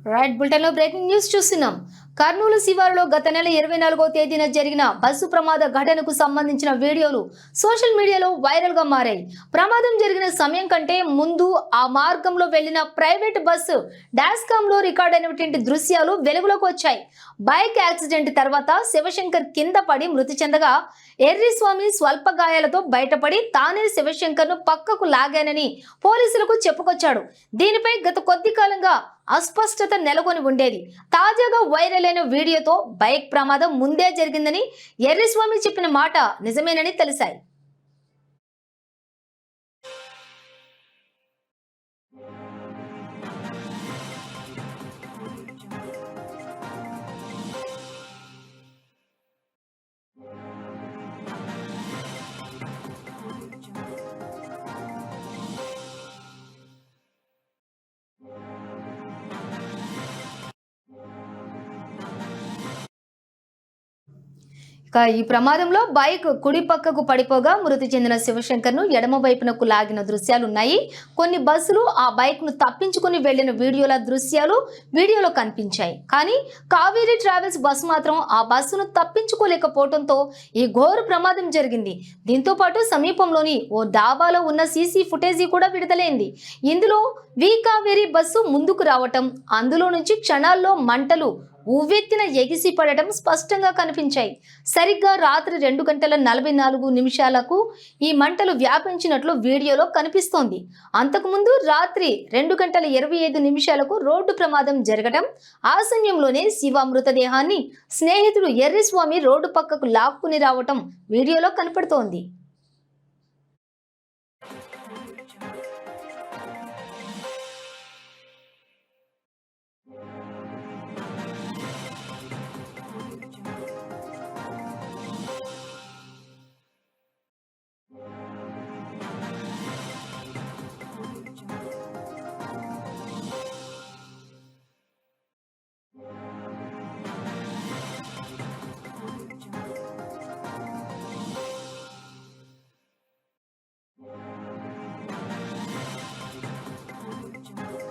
Right bulletin లో breaking news చూస్తున్నాం. కర్నూలు శివారులో గత నెల 24వ తేదీన జరిగిన బస్సు ప్రమాద ఘటనకు సంబంధించిన వీడియోలు సోషల్ మీడియాలో వైరల్ గా మారాయి. ప్రమాదం జరిగిన సమయం కంటే ముందు ఆ మార్గంలో వెళ్లిన ప్రైవేట్ బస్సు డాష్ కామ్ లో రికార్డ్ అయినటువంటి దృశ్యాలు వెలుగులోకి వచ్చాయి. బైక్ యాక్సిడెంట్ తర్వాత శివశంకర్ కింద పడి మృతి చెందగా ఎర్రిస్వామి స్వల్ప గాయాలతో బయటపడి తానే శివశంకర్ ను పక్కకు లాగానని పోలీసులకు చెప్పుకొచ్చాడు. దీనిపై గత కొద్ది కాలంగా అస్పష్టత నెలకొని ఉండేది. తాజాగా వైరల్ అయిన వీడియోతో బైక్ ప్రమాదం ముందే జరిగిందని ఎర్రిస్వామి చెప్పిన మాట నిజమేనని తెలిసాయి. ఈ ప్రమాదంలో బైక్ కుడి పక్కకు పడిపోగా మృతి చెందిన శివశంకర్ ను ఎడమ వైపునకు లాగిన దృశ్యాలున్నాయి. కొన్ని బస్సులు ఆ బైక్ ను తప్పించుకుని వెళ్లిన వీడియోలో కనిపించాయి. కానీ కావేరీ ట్రావెల్స్ బస్సు మాత్రం ఆ బస్సును తప్పించుకోలేకపోవడంతో ఈ ఘోర ప్రమాదం జరిగింది. దీంతో పాటు సమీపంలోని ఓ డాబాలో ఉన్న సీసీ ఫుటేజీ కూడా విడుదలైంది. ఇందులో వి కావేరీ బస్సు ముందుకు రావటం, అందులో నుంచి క్షణాల్లో మంటలు ఉవ్వెత్తిన ఎగిసి పడటం స్పష్టంగా కనిపించాయి. సరిగ్గా రాత్రి 2:44 ఈ మంటలు వ్యాపించినట్లు వీడియోలో కనిపిస్తోంది. అంతకుముందు రాత్రి 2:25 రోడ్డు ప్రమాదం జరగడం, ఆ సమయంలోనే శివ మృతదేహాన్ని స్నేహితుడు ఎర్రిస్వామి రోడ్డు పక్కకు లాక్కుని రావటం వీడియోలో కనపడుతోంది.